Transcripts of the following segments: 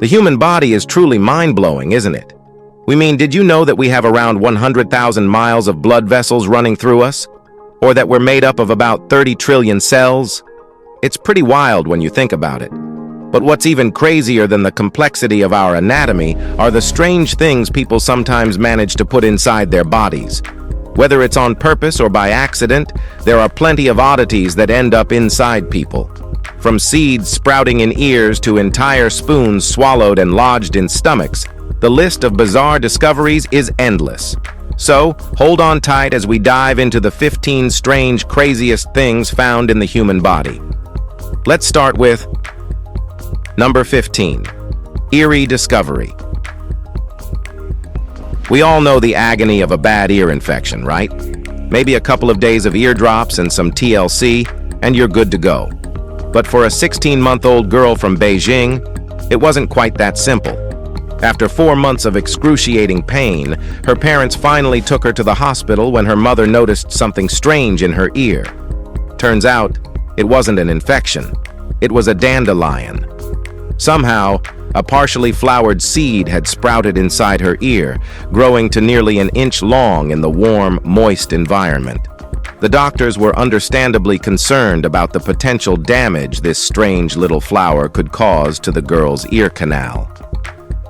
The human body is truly mind-blowing, isn't it? We mean, did you know that we have around 100,000 miles of blood vessels running through us? Or that we're made up of about 30 trillion cells? It's pretty wild when you think about it. But what's even crazier than the complexity of our anatomy are the strange things people sometimes manage to put inside their bodies. Whether it's on purpose or by accident, there are plenty of oddities that end up inside people. From seeds sprouting in ears to entire spoons swallowed and lodged in stomachs, the list of bizarre discoveries is endless. So, hold on tight as we dive into the 15 strange, craziest things found in the human body. Let's start with Number 15. Eerie discovery. We all know the agony of a bad ear infection, right? Maybe a couple of days of eardrops and some TLC, and you're good to go. But for a 16-month-old girl from Beijing, it wasn't quite that simple. After 4 months of excruciating pain, her parents finally took her to the hospital when her mother noticed something strange in her ear. Turns out, it wasn't an infection. It was a dandelion. Somehow, a partially flowered seed had sprouted inside her ear, growing to nearly an inch long in the warm, moist environment. The doctors were understandably concerned about the potential damage this strange little flower could cause to the girl's ear canal.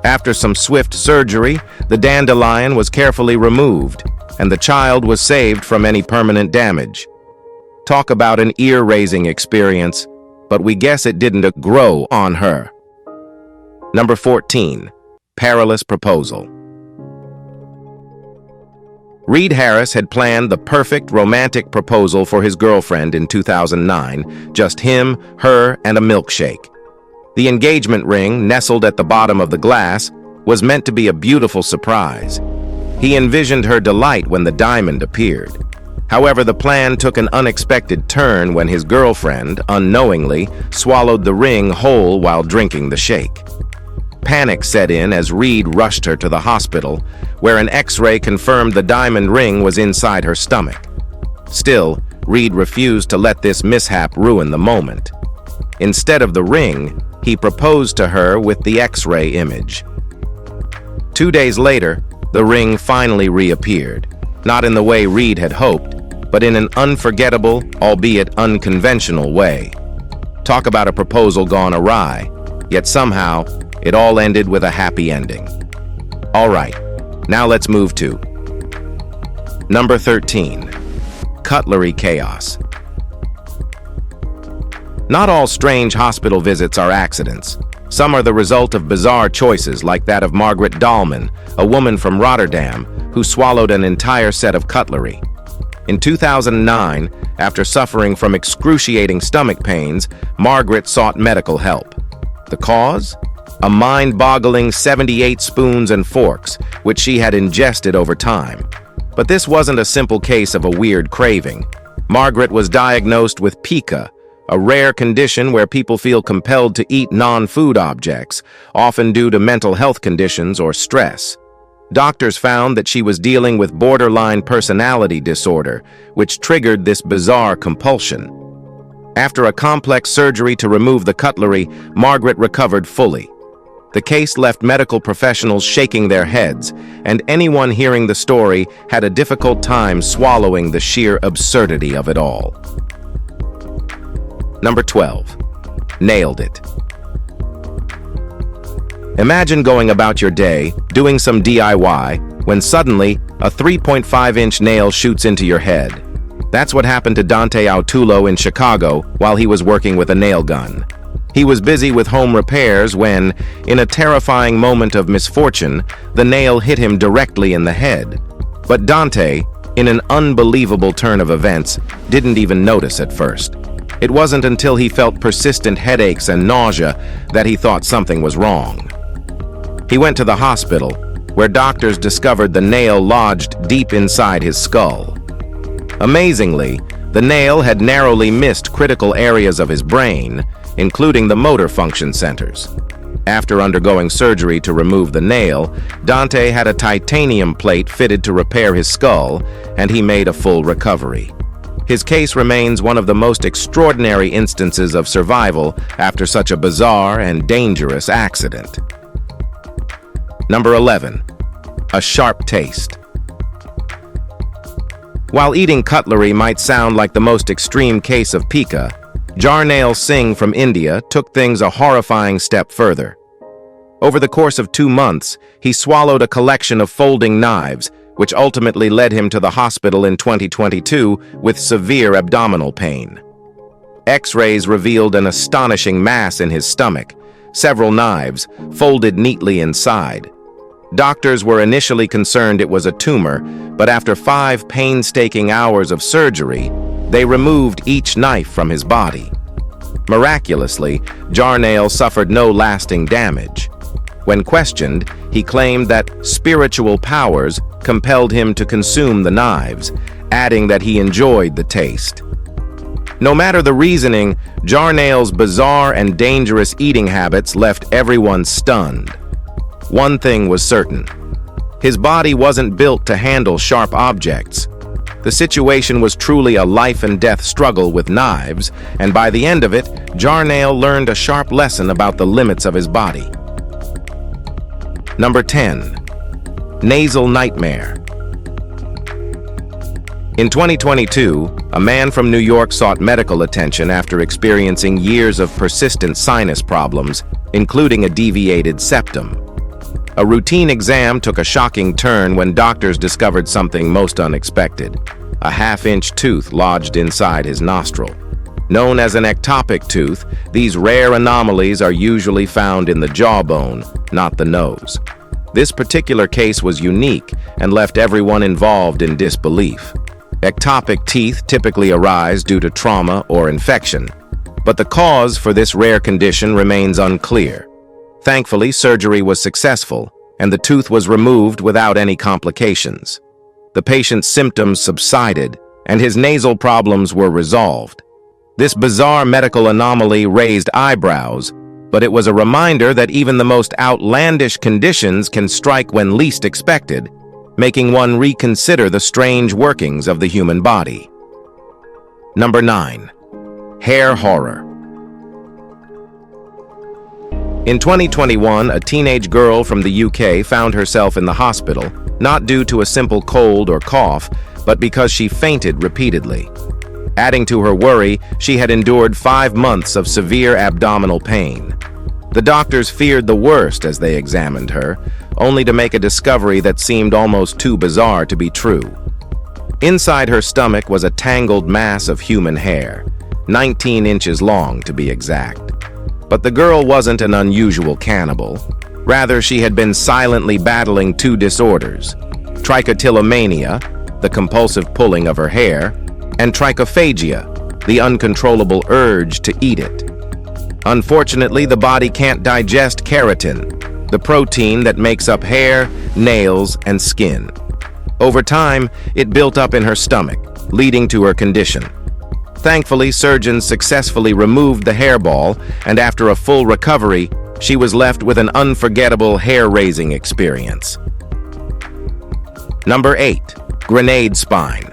After some swift surgery, the dandelion was carefully removed, and the child was saved from any permanent damage. Talk about an ear-raising experience, but we guess it didn't grow on her. Number 14. Perilous proposal. Reed Harris had planned the perfect romantic proposal for his girlfriend in 2009, just him, her, and a milkshake. The engagement ring, nestled at the bottom of the glass, was meant to be a beautiful surprise. He envisioned her delight when the diamond appeared. However, the plan took an unexpected turn when his girlfriend, unknowingly, swallowed the ring whole while drinking the shake. Panic set in as Reed rushed her to the hospital, where an X-ray confirmed the diamond ring was inside her stomach. Still, Reed refused to let this mishap ruin the moment. Instead of the ring, he proposed to her with the X-ray image. 2 days later, the ring finally reappeared, not in the way Reed had hoped, but in an unforgettable, albeit unconventional way. Talk about a proposal gone awry, yet somehow, it all ended with a happy ending. All right, now let's move to Number 13. Cutlery chaos. Not all strange hospital visits are accidents. Some are the result of bizarre choices like that of Margaret Dahlman, a woman from Rotterdam, who swallowed an entire set of cutlery. In 2009, after suffering from excruciating stomach pains, Margaret sought medical help. The cause? A mind-boggling 78 spoons and forks, which she had ingested over time. But this wasn't a simple case of a weird craving. Margaret was diagnosed with pica, a rare condition where people feel compelled to eat non-food objects, often due to mental health conditions or stress. Doctors found that she was dealing with borderline personality disorder, which triggered this bizarre compulsion. After a complex surgery to remove the cutlery, Margaret recovered fully. The case left medical professionals shaking their heads, and anyone hearing the story had a difficult time swallowing the sheer absurdity of it all. Number 12. Nailed it. Imagine going about your day, doing some DIY, when suddenly a 3.5-inch nail shoots into your head. That's what happened to Dante Autullo in Chicago while he was working with a nail gun. He was busy with home repairs when, in a terrifying moment of misfortune, the nail hit him directly in the head. But Dante, in an unbelievable turn of events, didn't even notice at first. It wasn't until he felt persistent headaches and nausea that he thought something was wrong. He went to the hospital, where doctors discovered the nail lodged deep inside his skull. Amazingly, the nail had narrowly missed critical areas of his brain, including the motor function centers. After undergoing surgery to remove the nail, Dante had a titanium plate fitted to repair his skull, and he made a full recovery. His case remains one of the most extraordinary instances of survival after such a bizarre and dangerous accident. Number 11. A sharp taste. While eating cutlery might sound like the most extreme case of pica, Jarnail Singh from India took things a horrifying step further. Over the course of 2 months, he swallowed a collection of folding knives, which ultimately led him to the hospital in 2022 with severe abdominal pain. X-rays revealed an astonishing mass in his stomach, several knives, folded neatly inside. Doctors were initially concerned it was a tumor, but after 5 painstaking hours of surgery, they removed each knife from his body. Miraculously, Jarnail suffered no lasting damage. When questioned, he claimed that spiritual powers compelled him to consume the knives, adding that he enjoyed the taste. No matter the reasoning, Jarnail's bizarre and dangerous eating habits left everyone stunned. One thing was certain. His body wasn't built to handle sharp objects. The situation was truly a life-and-death struggle with knives, and by the end of it, Jarnail learned a sharp lesson about the limits of his body. Number 10. Nasal nightmare. In 2022, a man from New York sought medical attention after experiencing years of persistent sinus problems, including a deviated septum. A routine exam took a shocking turn when doctors discovered something most unexpected: a half-inch tooth lodged inside his nostril. Known as an ectopic tooth, these rare anomalies are usually found in the jawbone, not the nose. This particular case was unique and left everyone involved in disbelief. Ectopic teeth typically arise due to trauma or infection, but the cause for this rare condition remains unclear. Thankfully, surgery was successful, and the tooth was removed without any complications. The patient's symptoms subsided, and his nasal problems were resolved. This bizarre medical anomaly raised eyebrows, but it was a reminder that even the most outlandish conditions can strike when least expected, making one reconsider the strange workings of the human body. Number 9. Hair horror. In 2021, a teenage girl from the UK found herself in the hospital, not due to a simple cold or cough, but because she fainted repeatedly. Adding to her worry, she had endured 5 months of severe abdominal pain. The doctors feared the worst as they examined her, only to make a discovery that seemed almost too bizarre to be true. Inside her stomach was a tangled mass of human hair, 19 inches long to be exact. But the girl wasn't an unusual cannibal. Rather, she had been silently battling 2 disorders: trichotillomania, the compulsive pulling of her hair, and trichophagia, the uncontrollable urge to eat it. Unfortunately, the body can't digest keratin, the protein that makes up hair, nails, and skin. Over time, it built up in her stomach, leading to her condition. Thankfully, surgeons successfully removed the hairball, and after a full recovery, she was left with an unforgettable hair-raising experience. Number 8. Grenade spine.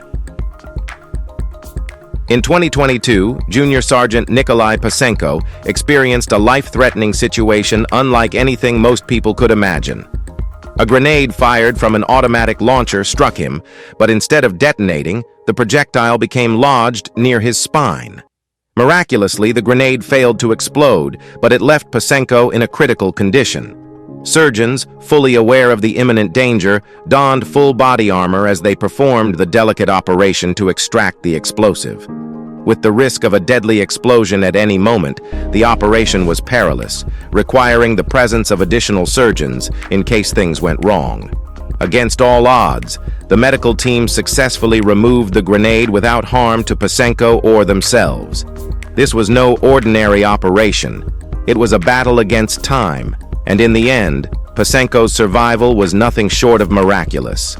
In 2022, Junior Sergeant Nikolai Pasenko experienced a life-threatening situation unlike anything most people could imagine. A grenade fired from an automatic launcher struck him, but instead of detonating, the projectile became lodged near his spine. Miraculously, the grenade failed to explode, but it left Pasenko in a critical condition. Surgeons, fully aware of the imminent danger, donned full body armor as they performed the delicate operation to extract the explosive. With the risk of a deadly explosion at any moment, the operation was perilous, requiring the presence of additional surgeons in case things went wrong. Against all odds, the medical team successfully removed the grenade without harm to Pasenko or themselves. This was no ordinary operation. It was a battle against time, and in the end, Pasenko's survival was nothing short of miraculous.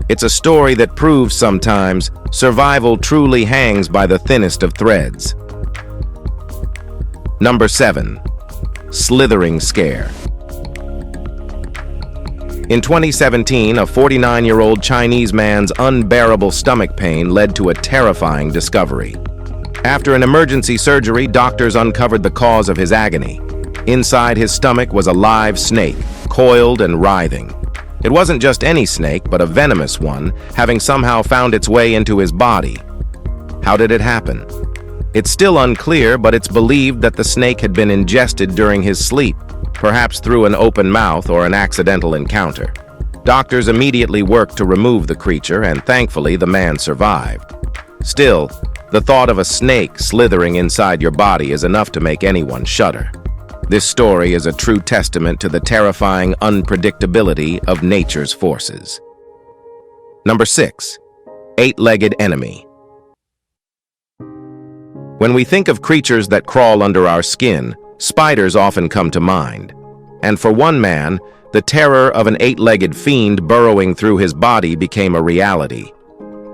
It's a story that proves sometimes survival truly hangs by the thinnest of threads. Number 7. Slithering scare. In 2017, a 49-year-old Chinese man's unbearable stomach pain led to a terrifying discovery. After an emergency surgery, doctors uncovered the cause of his agony. Inside his stomach was a live snake, coiled and writhing. It wasn't just any snake, but a venomous one, having somehow found its way into his body. How did it happen? It's still unclear, but it's believed that the snake had been ingested during his sleep, perhaps through an open mouth or an accidental encounter. Doctors immediately worked to remove the creature, and thankfully the man survived. Still, the thought of a snake slithering inside your body is enough to make anyone shudder. This story is a true testament to the terrifying unpredictability of nature's forces. Number 6. Eight-legged enemy. When we think of creatures that crawl under our skin, spiders often come to mind. And for one man, the terror of an eight-legged fiend burrowing through his body became a reality.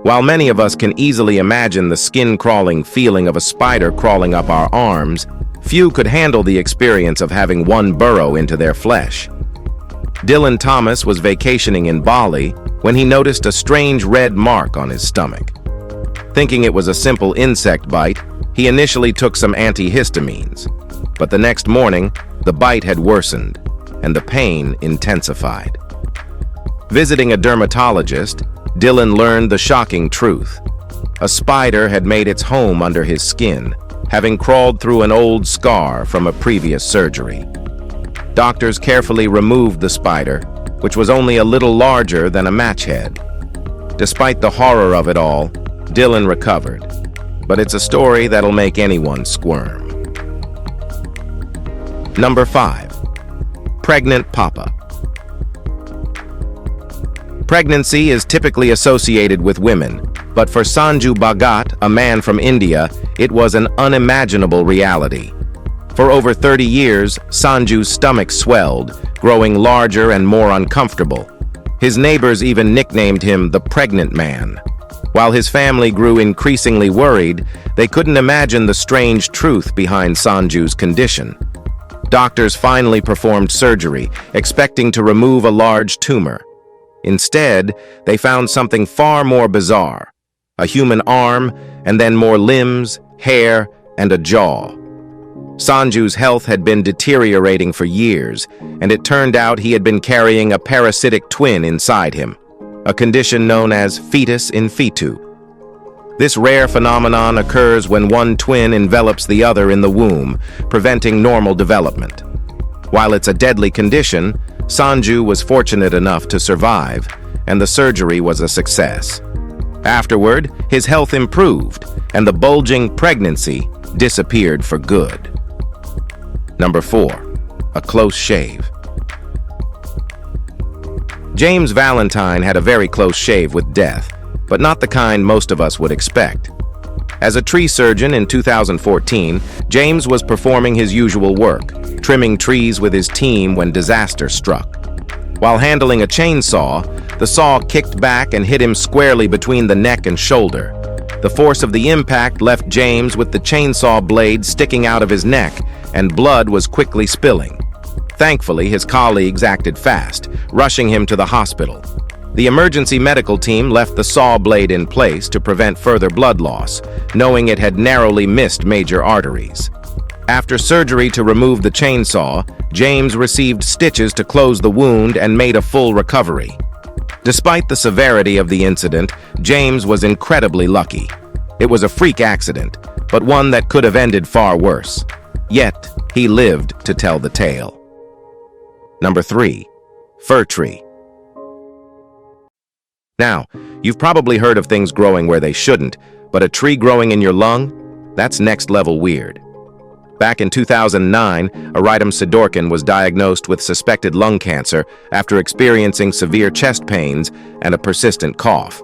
While many of us can easily imagine the skin-crawling feeling of a spider crawling up our arms, few could handle the experience of having one burrow into their flesh. Dylan Thomas was vacationing in Bali when he noticed a strange red mark on his stomach. Thinking it was a simple insect bite, he initially took some antihistamines. But the next morning, the bite had worsened, and the pain intensified. Visiting a dermatologist, Dylan learned the shocking truth. A spider had made its home under his skin, having crawled through an old scar from a previous surgery. Doctors carefully removed the spider, which was only a little larger than a match head. Despite the horror of it all, Dylan recovered. But it's a story that'll make anyone squirm. Number 5. Pregnant Papa. Pregnancy is typically associated with women, but for Sanju Bhagat, a man from India, it was an unimaginable reality. For over 30 years, Sanju's stomach swelled, growing larger and more uncomfortable. His neighbors even nicknamed him the pregnant man. While his family grew increasingly worried, they couldn't imagine the strange truth behind Sanju's condition. Doctors finally performed surgery, expecting to remove a large tumor. Instead, they found something far more bizarre: a human arm, and then more limbs, hair, and a jaw. Sanju's health had been deteriorating for years, and it turned out he had been carrying a parasitic twin inside him, a condition known as fetus in fetu. This rare phenomenon occurs when one twin envelops the other in the womb, preventing normal development. While it's a deadly condition, Sanju was fortunate enough to survive, and the surgery was a success. Afterward, his health improved, and the bulging pregnancy disappeared for good. Number 4. A close shave. James Valentine had a very close shave with death, but not the kind most of us would expect. As a tree surgeon in 2014, James was performing his usual work, trimming trees with his team when disaster struck. While handling a chainsaw, the saw kicked back and hit him squarely between the neck and shoulder. The force of the impact left James with the chainsaw blade sticking out of his neck, and blood was quickly spilling. Thankfully, his colleagues acted fast, rushing him to the hospital. The emergency medical team left the saw blade in place to prevent further blood loss, knowing it had narrowly missed major arteries. After surgery to remove the chainsaw, James received stitches to close the wound and made a full recovery. Despite the severity of the incident, James was incredibly lucky. It was a freak accident, but one that could have ended far worse. Yet, he lived to tell the tale. Number 3. Fir tree. Now, you've probably heard of things growing where they shouldn't, but a tree growing in your lung? That's next-level weird. Back in 2009, Aritam Sidorkin was diagnosed with suspected lung cancer after experiencing severe chest pains and a persistent cough.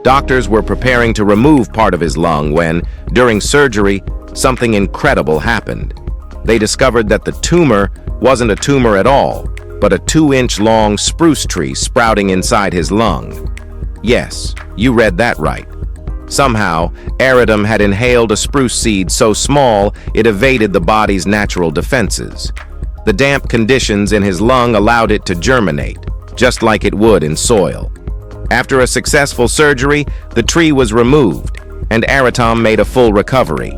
Doctors were preparing to remove part of his lung when, during surgery, something incredible happened. They discovered that the tumor wasn't a tumor at all, but a 2-inch-long spruce tree sprouting inside his lung. Yes, you read that right. Somehow, Aritam had inhaled a spruce seed so small it evaded the body's natural defenses. The damp conditions in his lung allowed it to germinate, just like it would in soil. After a successful surgery, the tree was removed, and Aritam made a full recovery.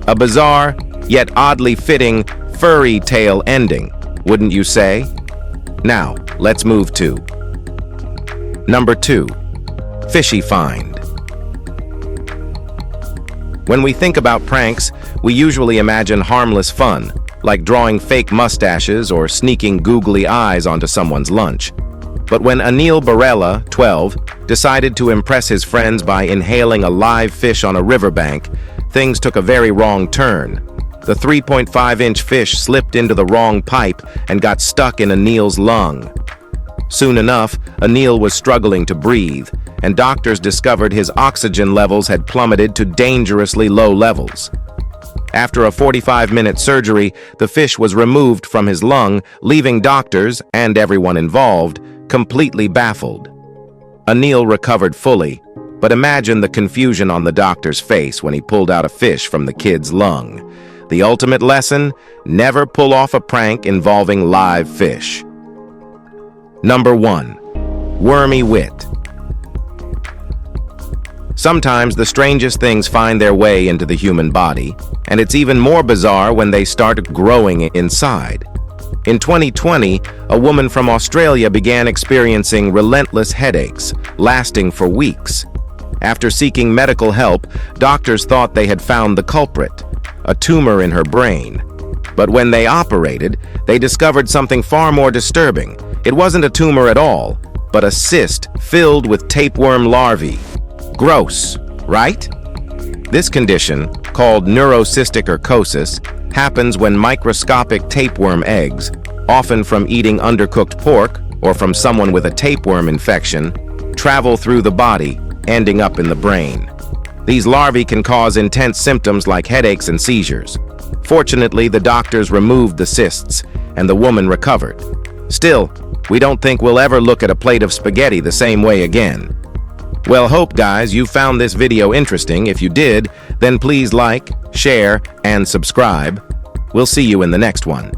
A bizarre, yet oddly fitting, furry tale ending, wouldn't you say? Now, let's move to Number 2. Fishy find. When we think about pranks, we usually imagine harmless fun, like drawing fake mustaches or sneaking googly eyes onto someone's lunch. But when Anil Barela, 12, decided to impress his friends by inhaling a live fish on a riverbank, things took a very wrong turn. The 3.5-inch fish slipped into the wrong pipe and got stuck in Anil's lung. Soon enough, Anil was struggling to breathe, and doctors discovered his oxygen levels had plummeted to dangerously low levels. After a 45-minute surgery, the fish was removed from his lung, leaving doctors, and everyone involved, completely baffled. Anil recovered fully, but imagine the confusion on the doctor's face when he pulled out a fish from the kid's lung. The ultimate lesson: never pull off a prank involving live fish. Number 1. Wormy wit. Sometimes the strangest things find their way into the human body, and it's even more bizarre when they start growing inside. In 2020, a woman from Australia began experiencing relentless headaches, lasting for weeks. After seeking medical help, doctors thought they had found the culprit, a tumor in her brain. But when they operated, they discovered something far more disturbing. It wasn't a tumor at all, but a cyst filled with tapeworm larvae. Gross, right? This condition, called neurocystic urcosis, happens when microscopic tapeworm eggs, often from eating undercooked pork or from someone with a tapeworm infection, travel through the body, ending up in the brain. These larvae can cause intense symptoms like headaches and seizures. Fortunately, the doctors removed the cysts, and the woman recovered. Still, we don't think we'll ever look at a plate of spaghetti the same way again. Well, hope guys you found this video interesting. If you did, then please like, share, and subscribe. We'll see you in the next one.